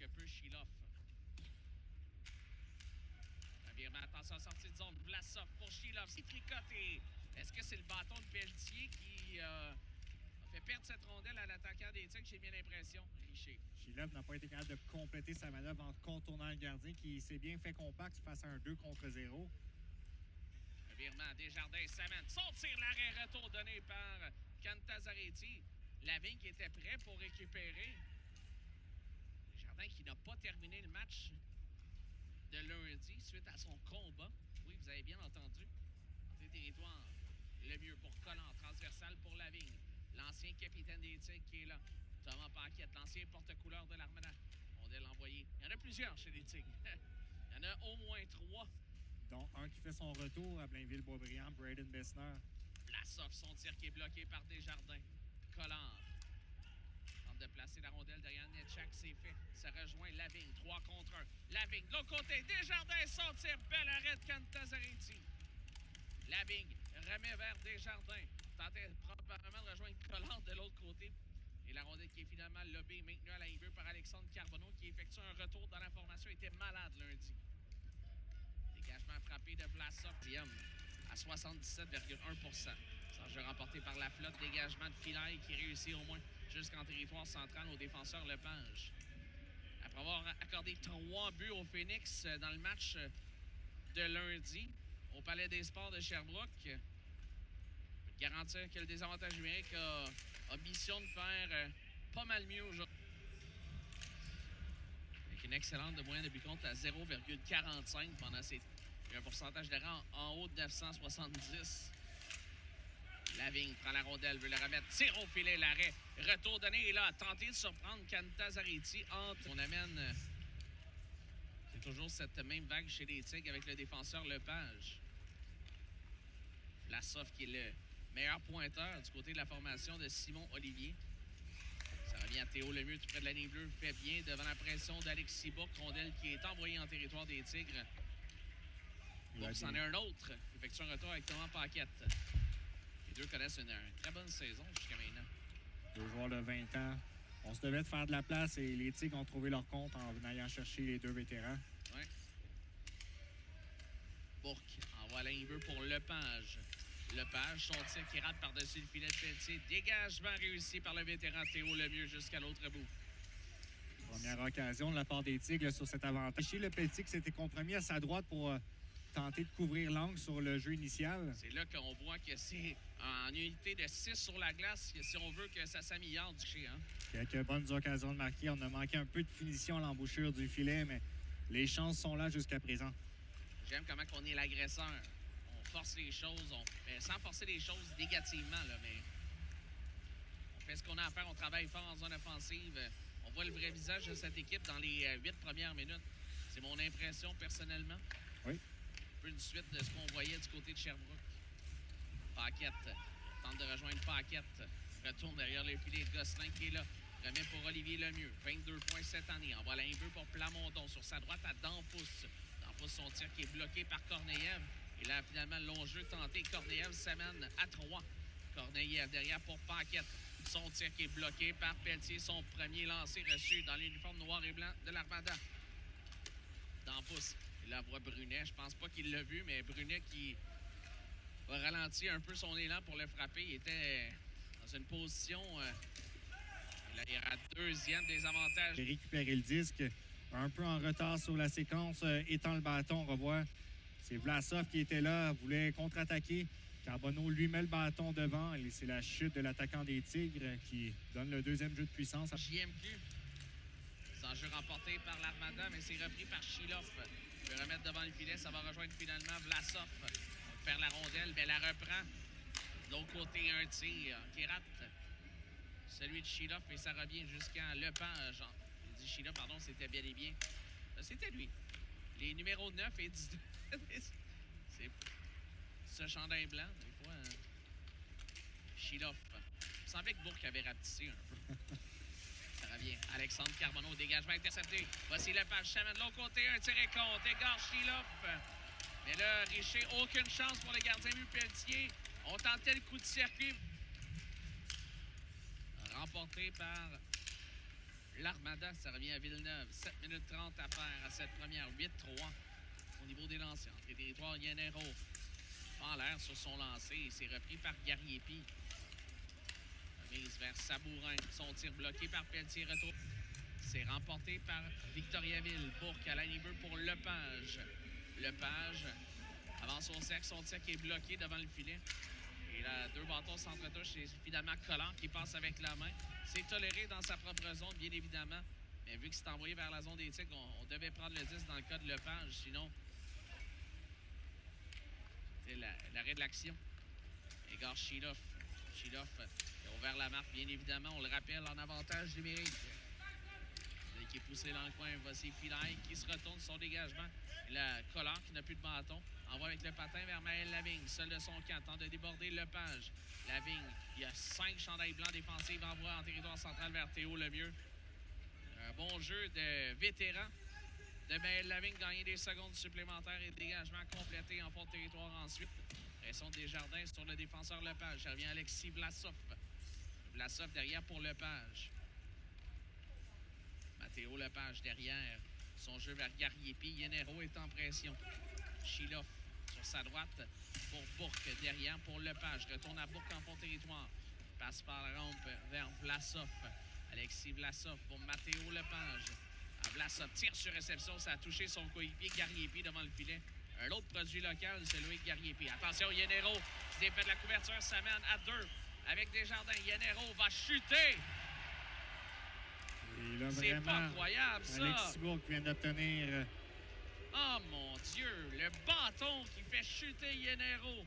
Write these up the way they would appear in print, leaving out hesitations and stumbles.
quelque peu Shiloff. Attention, sortie de zone. Vlasov pour Shiloff. C'est tricoté. Est-ce que c'est le bâton de Pelletier qui a fait perdre cette rondelle à l'attaquant des Tigres? J'ai bien l'impression. Richer. Shiloff n'a pas été capable de compléter sa manœuvre en contournant le gardien qui s'est bien fait compact face à un 2 contre 0. Un virement, Desjardins s'amène. Son tir, l'arrêt, retour donné par Cantazaretti. Lavigne qui était prêt pour récupérer. Desjardins qui n'a pas terminé le match de lundi suite à son combat. Oui, vous avez bien entendu. Territoire, le mieux pour Collant, transversal pour Lavigne. L'ancien capitaine des Tigres qui est là. Thomas Paquette, l'ancien porte-couleur de l'Armada. On doit l'envoyer. Il y en a plusieurs chez les Tigres. Il y en a au moins 3. Dont un qui fait son retour à Blainville-Boisbriand, Braden Bessner. Vlasov, son tir qui est bloqué par Desjardins. Collard tente de placer la rondelle derrière Netchak, c'est fait. Ça rejoint Lavigne, 3 contre 1. Lavigne, de l'autre côté, Desjardins, son tir, bel arrêt de Cantazaretti. Lavigne remet vers Desjardins. Tentait probablement de rejoindre Collard de l'autre côté. Et la rondelle qui est finalement lobée, maintenue à la ligne par Alexandre Carbonneau, qui effectue un retour dans la formation, était malade lundi. Dégagement frappé de Vlasov, à 77,1 %. Jeu remporté par la flotte. Dégagement de Filaille qui réussit au moins jusqu'en territoire central au défenseur Lepage. Après avoir accordé 3 buts au Phoenix dans le match de lundi au Palais des Sports de Sherbrooke, je peux te garantir que le désavantage numérique a mission de faire pas mal mieux aujourd'hui. Avec une excellente de moyenne de but contre à 0,45 pendant ces... Il y a un pourcentage d'arrêt en haut de 970. Lavigne prend la rondelle, veut le remettre. Tire au filet, l'arrêt. Retour donné et là, a tenté de surprendre Cantazaretti entre... On amène... C'est toujours cette même vague chez les Tigres avec le défenseur Lepage. Vlasov qui est le meilleur pointeur du côté de la formation de Simon Olivier. Ça revient à Théo Lemieux tout près de la ligne bleue. Fait bien devant la pression d'Alexis Bourque. Rondelle qui est envoyée en territoire des Tigres. Bourque c'en est un autre. Il effectue un retour avec Thomas Paquette. Les deux connaissent une très bonne saison jusqu'à maintenant. 2 joueurs de 20 ans. On se devait de faire de la place et les Tigres ont trouvé leur compte en allant chercher les 2 vétérans. Oui. Bourque envoie la ligne bleue pour Lepage. Lepage, son tir qui rate par-dessus le filet de Pelletier. Dégagement réussi par le vétéran Théo Lemieux jusqu'à l'autre bout. Première occasion de la part des Tigres sur cet avantage. Chez le Pelletier qui s'était compromis à sa droite pour tenter de couvrir l'angle sur le jeu initial. C'est là qu'on voit que c'est en unité de 6 sur la glace, si on veut que ça s'améliore du chez. Hein? Quelques bonnes occasions de marquer. On a manqué un peu de finition à l'embouchure du filet, mais les chances sont là jusqu'à présent. J'aime comment on est l'agresseur. On force les choses, sans forcer les choses négativement, là, mais on fait ce qu'on a à faire. On travaille fort en zone offensive. On voit le vrai visage de cette équipe dans les 8 premières minutes. C'est mon impression personnellement. Oui. Un peu une suite de ce qu'on voyait du côté de Sherbrooke. Paquette tente de rejoindre Paquette. Retourne derrière le filet. Gosselin qui est là. Remet pour Olivier Lemieux. 22 points cette année. Envoie la peu pour Plamondon. Sur sa droite à Dampousse. Dampousse, son tir qui est bloqué par Korneyev. Et là, finalement, le long jeu tenté. Korneyev s'amène à 3. Korneyev derrière pour Paquette. Son tir qui est bloqué par Pelletier. Son premier lancé reçu dans l'uniforme noir et blanc de l'Armada. Dampousse. Il la voit Brunet. Je pense pas qu'il l'a vu, mais Brunet qui va ralentir un peu son élan pour le frapper. Il était dans une position... là, il y aura deuxième désavantage. J'ai récupéré le disque. Un peu en retard sur la séquence. Étant le bâton, on revoit. C'est Vlasov qui était là, voulait contre-attaquer. Carbonneau lui met le bâton devant. Et c'est la chute de l'attaquant des Tigres qui donne le deuxième jeu de puissance. JMQ. C'est un jeu remporté par l'Armada, mais c'est repris par Shiloff. Il peut remettre devant le filet. Ça va rejoindre finalement Vlasov. On va faire la rondelle, mais elle la reprend. De l'autre côté, un tir qui rate. Celui de Shiloff, et ça revient jusqu'à Lepage. Il dit Shiloff, pardon, c'était bien et bien. C'était lui. Les numéros 9 et 19. C'est ce chandail blanc, des fois. Shiloff. Il semblait que Bourque avait rapetissé un peu. Ça revient. Alexandre Carbonneau, dégagement intercepté. Voici Lepage, Chaman de l'autre côté, un tir et compte. Égare Shiloff. Mais là, Richer, aucune chance pour le gardien but Pelletier. On tentait le coup de circuit. Remporté par l'Armada, ça revient à Villeneuve. 7 minutes 30 à faire à cette première. 8-3 au niveau des lancers. Entre les territoires, Yanero en l'air sur son lancer. Il s'est repris par Gariepi. Remise vers Sabourin. Son tir bloqué par Pelletier. Retour. C'est remporté par Victoriaville. Bourque à la libre pour Lepage. Lepage avance au cercle. Son tir qui est bloqué devant le filet. Et là, 2 bâtons s'entretouchent. C'est finalement Collant qui passe avec la main. C'est toléré dans sa propre zone, bien évidemment. Mais vu que c'est envoyé vers la zone des Tigres, on devait prendre le 10 dans le cas de Lepage. Sinon, c'est l'arrêt de l'action. Égard Chiloff. Chiloff a ouvert la marque, bien évidemment. On le rappelle, en avantage numérique. Qui est poussé dans le coin. Voici Filaille qui se retourne son dégagement. Et là, Collard qui n'a plus de bâton. Envoie avec le patin vers Maël Lavigne. Seul de son camp. Tente de déborder Lepage. Lavigne, il y a 5 chandails blancs défensifs. Envoie en territoire central vers Théo Lemieux. Un bon jeu de vétéran de Maël Lavigne. Gagner des secondes supplémentaires et dégagement complété en fond de territoire ensuite. Pression des Jardins sur le défenseur Lepage. Ça revient Alexis Vlasov. Vlasov derrière pour Lepage. Mathéo Lepage derrière. Son jeu vers Gariepi. Yanero est en pression. Chiloff sur sa droite pour Bourque derrière pour Lepage. Retourne à Bourque en fond de territoire. Passe par la rampe vers Vlasov. Alexis Vlasov pour Mathéo Lepage. Vlasov tire sur réception. Ça a touché son coéquipier Gariepi devant le filet. Un autre produit local, c'est Loïc Gariepi. Attention, Yanero qui défait de la couverture. Ça mène à 2 avec Desjardins. Yanero va chuter. C'est pas incroyable, ça! Alexis Bourque vient d'obtenir... Oh, mon Dieu! Le bâton qui fait chuter Yanero.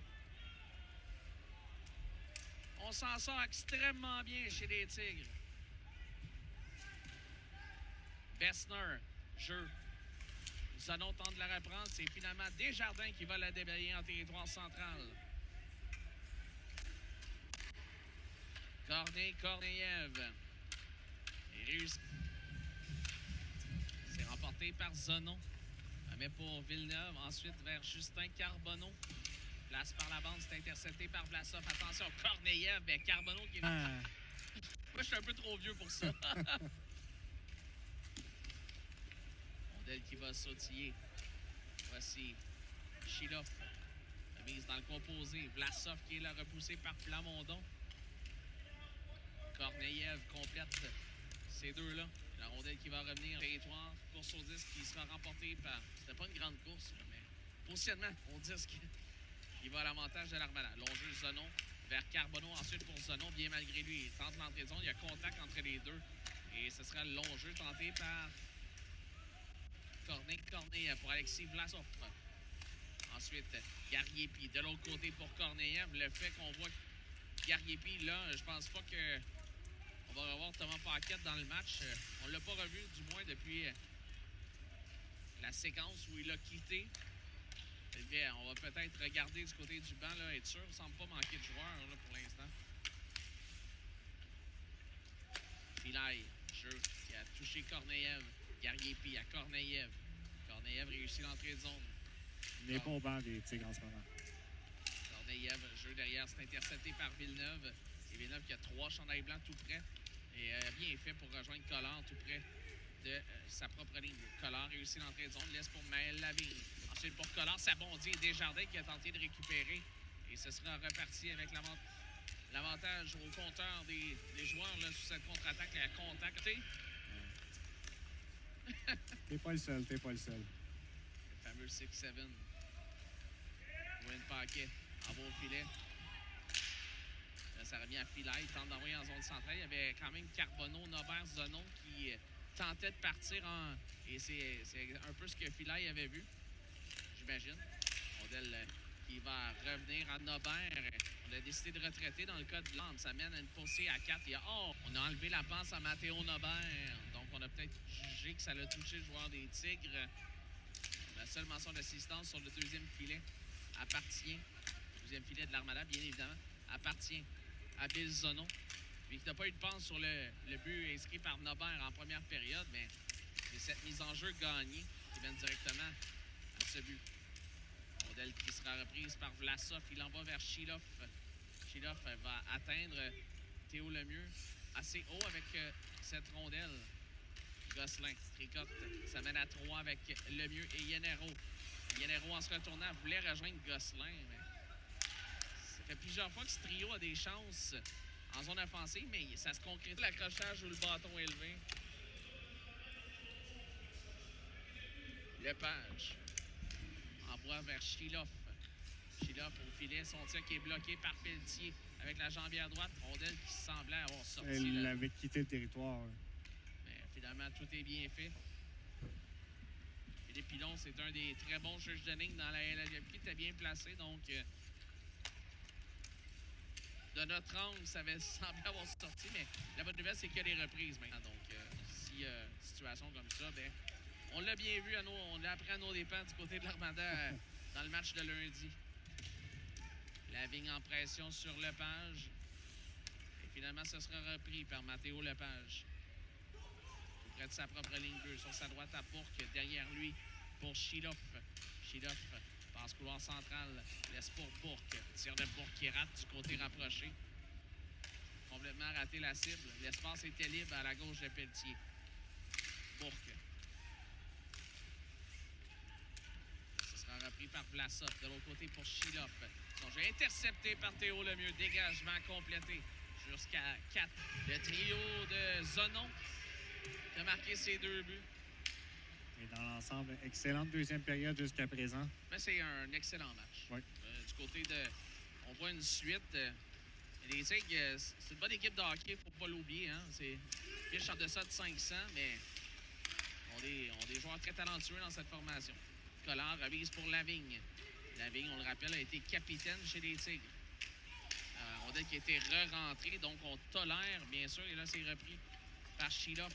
On s'en sort extrêmement bien chez les Tigres. Bessner, jeu. Zanon tente de la reprendre. C'est finalement Desjardins qui va la déblayer en territoire central. Korneyev. C'est remporté par Zanon. Mais pour Villeneuve, ensuite vers Justin Carbonneau. Place par la bande, c'est intercepté par Vlasov. Attention, Korneyev, mais Carbonneau qui est... Moi, je suis un peu trop vieux pour ça. Rondelle qui va sautiller. Voici Chiloff. La mise dans le composé. Vlasov qui est là repoussé par Plamondon. Korneyev complète ces deux-là. La rondelle qui va revenir au territoire. Course au disque qui sera remportée par... C'était pas une grande course, là, mais positionnement au disque. Il va à l'avantage de l'Armada. Long jeu Zanon vers Carbonneau. Ensuite pour Zanon, bien malgré lui, il tente l'entrée de zone. Il y a contact entre les deux. Et ce sera le long jeu tenté par Corneille pour Alexis Vlasov. Ensuite, Gariepi de l'autre côté pour Korneyev. Le fait qu'on voit Gariepi, là, je pense pas que on va revoir Thomas Paquette dans le match. On l'a pas revu, du moins, depuis la séquence où il a quitté. Eh bien, on va peut-être regarder du côté du banc, là, être sûr. Il ne semble pas manquer de joueurs là, pour l'instant. Filaille, jeu qui a touché Korneyev. Gariepi à Korneyev. Korneyev réussit l'entrée de zone. Il n'est pas au banc des Tigres en ce moment. Korneyev, jeu derrière, c'est intercepté par Villeneuve. Et Villeneuve qui a 3 chandails blancs tout près. Et bien fait pour rejoindre Collard tout près de sa propre ligne. Collard réussit l'entrée de zone, laisse pour Maël Lavigne. Ensuite pour Collard, ça bondit. Desjardins qui a tenté de récupérer. Et ce sera reparti avec l'avantage au compteur des joueurs là, sur cette contre-attaque. La contact. T'es pas le seul, t'es pas le seul. Le fameux 6-7. Wayne Paquet en bas au filet. Là, ça revient à Filaille. Il tente d'envoyer en zone centrale. Il y avait quand même Carbonneau, Nobert, Zanon qui tentait de partir en... Et c'est un peu ce que Filaille avait vu, j'imagine. Rondelle qui va revenir à Nobert. On a décidé de retraiter dans le cas de Land. Ça mène à une poussée à 4. On a enlevé la passe à Mathéo Nobert. Donc, on a peut-être jugé que ça l'a touché le joueur des Tigres. La seule mention d'assistance sur le deuxième filet appartient, deuxième filet de l'Armada, bien évidemment, appartient à Bill Zanon. Lui qui n'a pas eu de passe sur le but inscrit par Nobert en première période, mais c'est cette mise en jeu gagnée qui mène directement à ce but. Rondelle qui sera reprise par Vlasov. Il envoie vers Chiloff. Chiloff va atteindre Théo Lemieux assez haut avec cette rondelle. Gosselin tricote, ça mène à 3 avec Lemieux et Yenero. Yenero, en se retournant, voulait rejoindre Gosselin, mais ça fait plusieurs fois que ce trio a des chances en zone offensive, mais ça se concrétise l'accrochage ou le bâton élevé. Lepage envoie vers Chiloff. Chiloff au filet, son tir qui est bloqué par Pelletier avec la jambière droite. Rondelle qui semblait avoir sorti. Elle avait quitté le territoire. Mais finalement, tout est bien fait. Philippe Pilon, c'est un des très bons juges de ligne dans la LHJMQ. Il était bien placé, donc de notre angle, ça avait semblé avoir sorti, mais la bonne nouvelle, c'est qu'il y a des reprises maintenant. Donc, si une situation comme ça, ben, on l'a bien vu, on l'a appris à nos dépens du côté de l'Armada dans le match de lundi. Lavigne en pression sur Lepage. Et finalement, ce sera repris par Mathéo Lepage. Tout près de sa propre ligne bleue. Sur sa droite à Bourque. Derrière lui pour Chiloff. Chiloff passe couloir central. Laisse pour Bourque. Tir de Bourque qui rate du côté rapproché. Complètement raté la cible. L'espace était libre à la gauche de Pelletier. Bourque. Ce sera repris par Vlasov. De l'autre côté pour Chiloff. Son jeu intercepté par Théo Lemieux. Dégagement complété jusqu'à 4. Le trio de Zonon qui a marqué ses 2 buts. Et dans l'ensemble, excellente deuxième période jusqu'à présent. Mais c'est un excellent match. Oui. Du côté de... On voit une suite. Les Tigres, c'est une bonne équipe de hockey, il ne faut pas l'oublier. Hein? C'est riche en deçà de 500, mais on a des joueurs très talentueux dans cette formation. Collard avise pour Lavigne. Lavigne, on le rappelle, a été capitaine chez les Tigres. Rondelle qui a été re-rentré, donc on tolère, bien sûr, et là, c'est repris par Chiloff.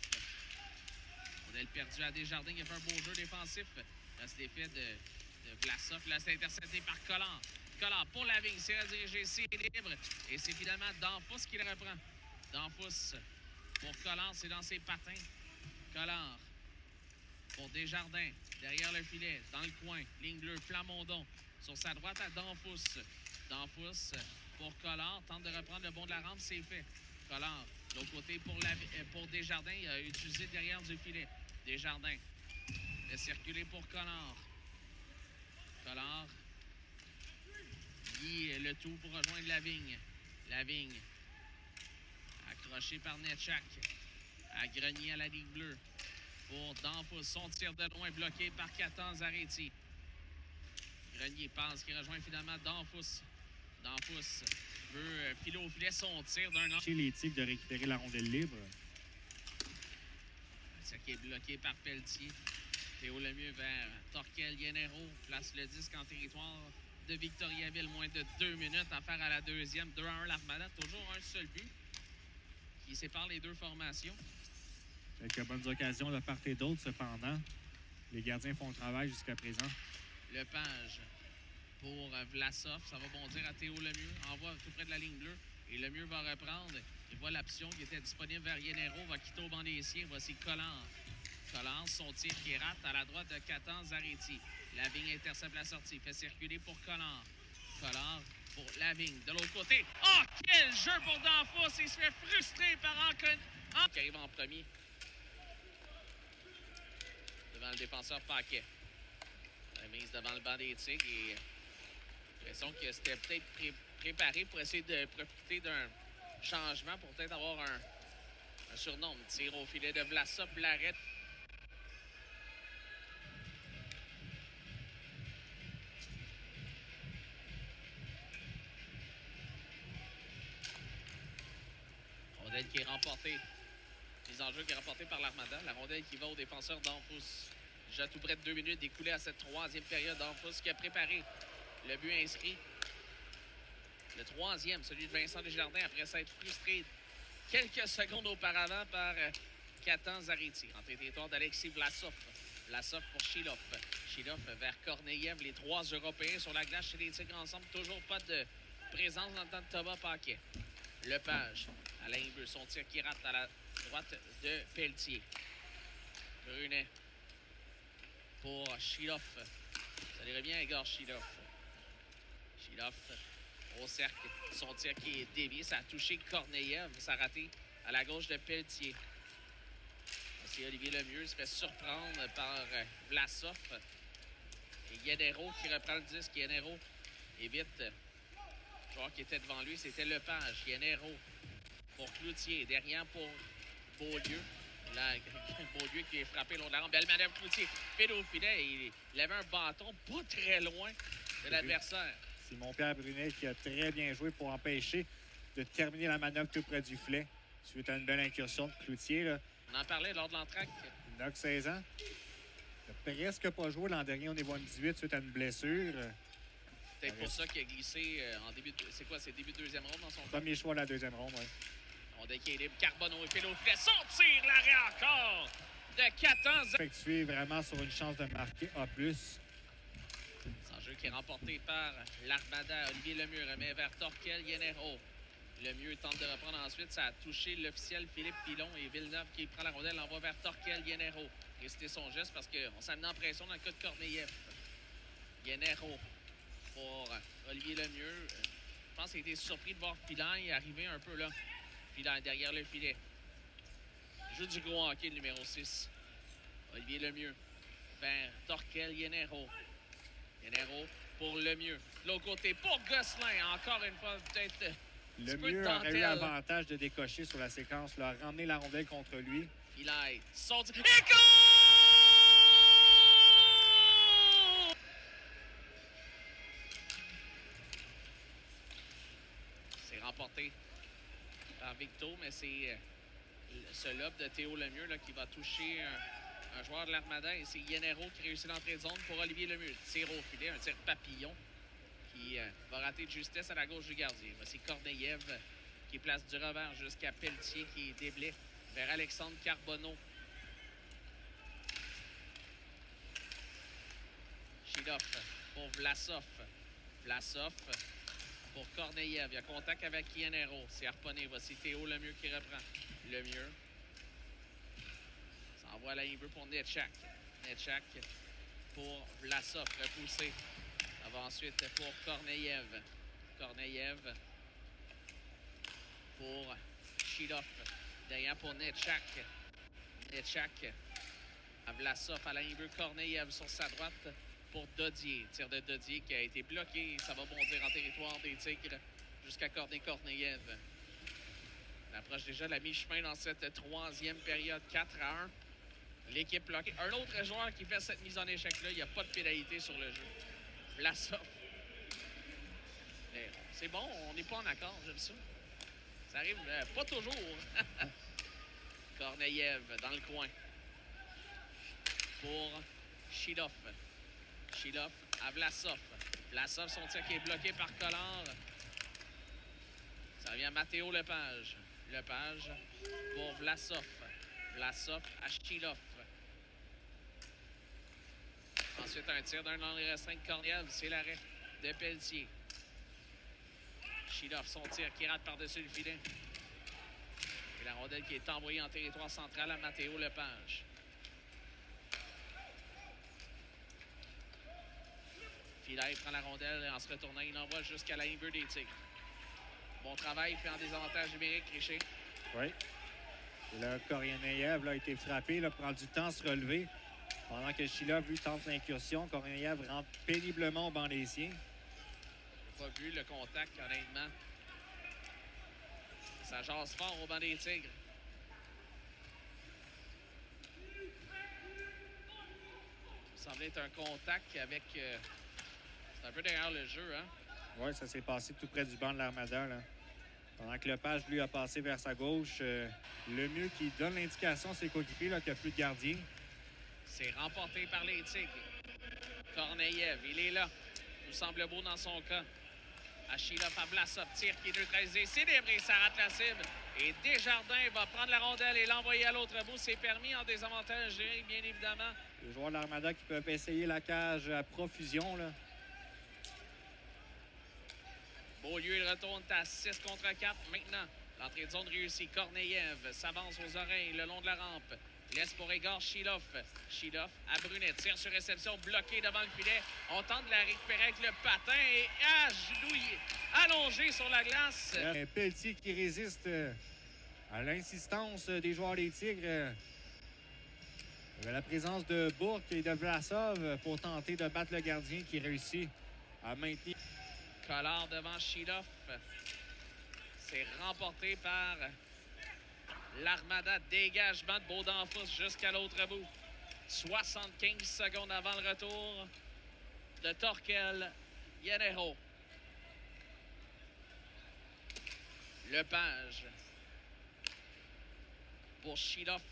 Rondelle perdu à Desjardins, il a fait un beau jeu défensif. Là, c'est l'effet de Vlasov. Là, c'est intercepté par Collard. Collard pour Lavigne, c'est redirigé, c'est libre. Et c'est finalement Danfous qui le reprend. Danfous pour Collard, c'est dans ses patins. Collard pour Desjardins, derrière le filet, dans le coin, ligne bleue, Plamondon. Sur sa droite à Danfous. Danfous pour Collard, tente de reprendre le bond de la rampe, c'est fait. Collard, de l'autre côté pour Desjardins, il a utilisé derrière du filet. Desjardins, laisse circuler pour Collard. Collard, lit le tout pour rejoindre Lavigne. Lavigne, accroché par Netchak. À Grenier à la ligne bleue. Pour Danfous, son tir de loin bloqué par Catan Zaretti. Grenier passe qui rejoint finalement Danfous. Danfous veut filer au filet son tir d'un an. Chez les Tigres de récupérer la rondelle libre. C'est qui est bloqué par Pelletier. Théo Lemieux vers Torquel Yenero. Place le disque en territoire de Victoriaville. Moins de 2 minutes à faire à la deuxième. 2-1 l'Armada. Toujours un seul but qui sépare les deux formations. Quelques bonnes occasions de part et d'autre, cependant. Les gardiens font le travail jusqu'à présent. Lepage pour Vlasov. Ça va bondir à Théo Lemieux. Envoie tout près de la ligne bleue. Et Lemieux va reprendre. Il voit l'option qui était disponible vers Yenero. Va quitter au banc des siens. Voici Collard. Collard, son tir qui rate à la droite de Catan Zaretti. Lavigne intercepte la sortie. Fait circuler pour Collard. Collard pour Lavigne. De l'autre côté. Oh, quel jeu pour Danfous. Il se fait frustrer par Ancon. Qui arrive en premier. Devant le défenseur Paquet. La mise devant le banc des Tigres et l'impression que c'était peut-être préparé pour essayer de profiter d'un changement pour peut-être avoir un surnom. Tire au filet de Vlasov, l'arrête. Rondelle qui est remportée. Mise en jeu qui est remportée par l'Armada. La rondelle qui va au défenseur Danfous. Déjà tout près de 2 minutes d'écoulées à cette troisième période. Danfous qui a préparé le but inscrit. Le troisième, celui de Vincent Desjardins, après s'être frustré quelques secondes auparavant par Catan Zaretti. Entrée territoire d'Alexis Vlasov. Vlasov pour Chiloff. Chiloff vers Korneyev. Les 3 Européens sur la glace chez les Tigres ensemble. Toujours pas de présence dans le temps de Thomas Paquet. Lepage, Alain Bleu, son tir qui rate à la droite de Pelletier. Brunet pour Chiloff. Ça irait bien, Igor Chiloff. Chiloff au cercle. Son tir qui est dévié. Ça a touché Korneyev. Ça a raté à la gauche de Pelletier. Ici, Olivier Lemieux se fait surprendre par Vlasov. Et Yannero qui reprend le disque. Yannero évite le joueur qui était devant lui. C'était Lepage. Yannero pour Cloutier. Derrière pour Beaulieu. Là, Beaulieu qui est frappé long de la rampe. Belle manœuvre, Cloutier. File au filet. Il avait un bâton pas très loin de l'adversaire. Simon-Pierre Brunet qui a très bien joué pour empêcher de terminer la manœuvre tout près du filet. Suite à une belle incursion de Cloutier. Là. On en parlait lors de l'entraque. Il a 16 ans. Il n'a presque pas joué l'an dernier au niveau 18 suite à une blessure. Peut-être pour ça qu'il a glissé en début de... C'est quoi, c'est début de deuxième ronde dans son premier choix de la deuxième ronde, oui. On qui est libre. Carbonneau et Philo fait sortir l'arrêt encore de 14 ans. Effectué vraiment sur une chance de marquer A+. C'est un jeu qui est remporté par l'Armada. Olivier Lemieux remet vers Torquel Yannero. Lemieux tente de reprendre ensuite. Ça a touché l'officiel Philippe Pilon et Villeneuve qui prend la rondelle, l'envoie vers Torquel Yannero. Rester son geste parce qu'on s'est amené en pression dans le cas de Korneyev. Yannero pour Olivier Lemieux. Je pense qu'il a été surpris de voir Filain arriver un peu là. Filain derrière le filet. Joue du gros hockey, le numéro 6. Olivier Lemieux vers Torquel Yannero. Yannero pour Lemieux. De l'autre côté pour Gosselin. Encore une fois, peut-être Lemieux aurait eu l'avantage de décocher sur la séquence, là, ramener la rondelle contre lui. Filain saute. Et goal! C'est remporté par Victo, mais c'est ce lob de Théo Lemieux là, qui va toucher un joueur de l'Armada. Et c'est Yannero qui réussit l'entrée de zone pour Olivier Lemieux. Tir au filet, un tir papillon qui va rater de justesse à la gauche du gardien. C'est Korneyev qui place du revers jusqu'à Pelletier qui déblaye vers Alexandre Carbonneau. Chilov pour Vlasov. Vlasov pour Korneyev. Il y a contact avec Yannero. C'est harponné. Voici Théo Lemieux qui reprend. Lemieux s'envoie à la ligne pour Netchak. Netchak pour Vlasov. Repoussé. Ça va ensuite pour Korneyev. Korneyev pour Chilov. Derrière pour Netchak. Netchak à Vlasov à la ligne bleue. Korneyev sur sa droite pour Dodier. Tir de Dodier qui a été bloqué. Ça va bondir en territoire des Tigres jusqu'à Korneyev. On approche déjà de la mi-chemin dans cette troisième période. 4-1. L'équipe bloquée. Un autre joueur qui fait cette mise en échec-là. Il n'y a pas de pénalité sur le jeu. Vlasov. C'est bon, on n'est pas en accord, j'aime ça. Ça arrive pas toujours. Korneyev dans le coin. Pour Chilov. Chilov à Vlasov. Vlasov, son tir qui est bloqué par Collard. Ça revient à Matteo Lepage. Lepage pour Vlasov. Vlasov à Chilov. Ensuite, un tir d'un dans les restreints de Korneyev. C'est l'arrêt de Pelletier. Chilov, son tir qui rate par-dessus le filet. Et la rondelle qui est envoyée en territoire central à Matteo Lepage. Filaire prend la rondelle et en se retournant, il l'envoie jusqu'à la ligne bleue des Tigres. Bon travail fait en désavantage numérique, Richer. Oui. Et là, Korneyev a été frappé, là, prend du temps à se relever. Pendant que Chilov, lui, tente l'incursion, Korneyev rentre péniblement au banc des siens. J'ai pas vu le contact, honnêtement. Ça jase fort au banc des Tigres. Ça semblait être un contact avec... c'est un peu derrière le jeu, hein? Oui, ça s'est passé tout près du banc de l'Armada, là. Pendant que Lepage, lui, a passé vers sa gauche. Lemieux qui donne l'indication à ses coéquipiers qu'il n'y a plus de gardien. C'est remporté par les Tigres. Korneyev, il est là. Tout semble beau dans son cas. Achilov à Vlasov, tir qui est neutralisé. C'est débré, ça rate la cible. Et Desjardins va prendre la rondelle et l'envoyer à l'autre bout. C'est permis en désavantage, bien évidemment. Les joueurs de l'Armada qui peuvent essayer la cage à profusion, là. Beaulieu, il retourne à 6 contre 4. Maintenant, l'entrée de zone réussie. Korneyev s'avance aux oreilles le long de la rampe. Laisse pour Igor Chilov. Chilov à Brunet. Tire sur réception, bloqué devant le filet. On tente de la récupérer avec le patin et allongé sur la glace. Pelletier qui résiste à l'insistance des joueurs des Tigres. Il y avait la présence de Bourque et de Vlasov pour tenter de battre le gardien qui réussit à maintenir. Collard devant Shiloff. C'est remporté par l'Armada. Dégagement de Beaudenfous jusqu'à l'autre bout. 75 secondes avant le retour de Torkel Yenero. Lepage pour Shiloff.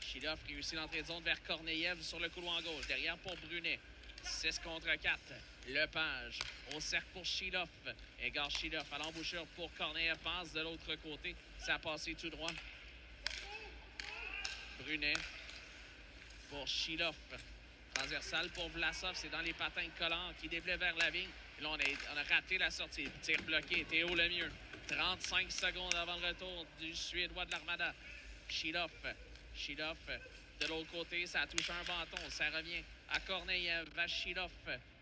Shiloff réussit l'entrée de zone vers Korneyev sur le couloir gauche. Derrière pour Brunet. 6 contre 4. Lepage au cercle pour Shiloff. Égare Shiloff à l'embouchure pour Korneyev. Passe de l'autre côté. Ça a passé tout droit. Brunet pour Shiloff. Transversal pour Vlasov. C'est dans les patins de Collard qui déplaît vers la vigne. Et là, on a raté la sortie. Tir bloqué. Théo Lemieux. 35 secondes avant le retour du Suédois de l'Armada. Shiloff. Shiloff de l'autre côté. Ça a touché un bâton. Ça revient à Korneyev. À Shiloff.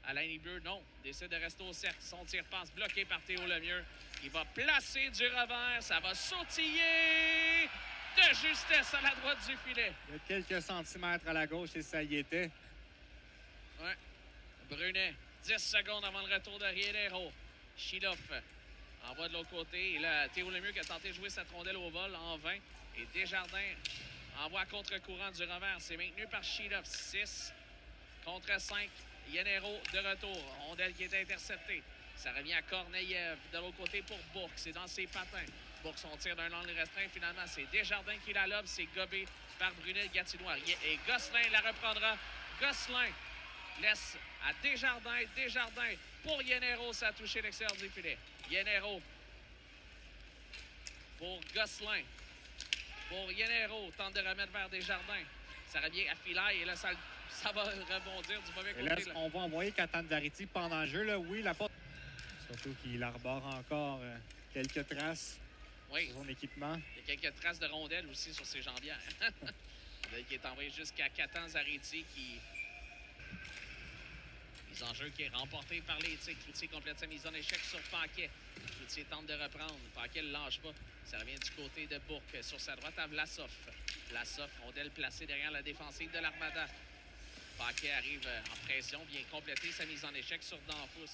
À la ligne bleue, non. Décide de rester au cercle. Son tir passe bloqué par Théo Lemieux. Il va placer du revers. Ça va sautiller de justesse à la droite du filet. Il y a quelques centimètres à la gauche et ça y était. Ouais. Brunet, 10 secondes avant le retour de Riedero. Shiloff envoie de l'autre côté. Et là, Théo Lemieux qui a tenté de jouer cette rondelle au vol en vain. Et Desjardins envoie à contre-courant du revers. C'est maintenu par Shiloff. 6 contre 5. Yenero de retour. Rondelle qui est interceptée. Ça revient à Korneyev. De l'autre côté pour Bourque. C'est dans ses patins. Bourque, son tir d'un angle restreint. Finalement, c'est Desjardins qui la lobe. C'est gobé par Brunet Gatinois. Et Gosselin la reprendra. Gosselin laisse à Desjardins. Desjardins pour Yenero. Ça a touché l'extérieur du filet. Yenero pour Gosselin. Pour Yenero. Tente de remettre vers Desjardins. Ça revient à Filaille. Et là, ça va rebondir du mauvais côté. Et là, est-ce qu'on va envoyer Katan Dariti pendant le jeu? Là? Oui, la porte. Surtout qu'il arbore encore quelques traces sur son équipement. Il y a quelques traces de rondelles aussi sur ses jambières. Qui est envoyé jusqu'à Katan Dariti qui... Mise en jeu qui est remportée par les Tics. Cloutier complète sa mise en échec sur Paquet. Cloutier tente de reprendre. Paquet ne lâche pas. Ça revient du côté de Bourque. Sur sa droite à Vlasov. Vlasov, rondelle placée derrière la défensive de l'Armada. Paquet arrive en pression, vient compléter sa mise en échec sur Danfous.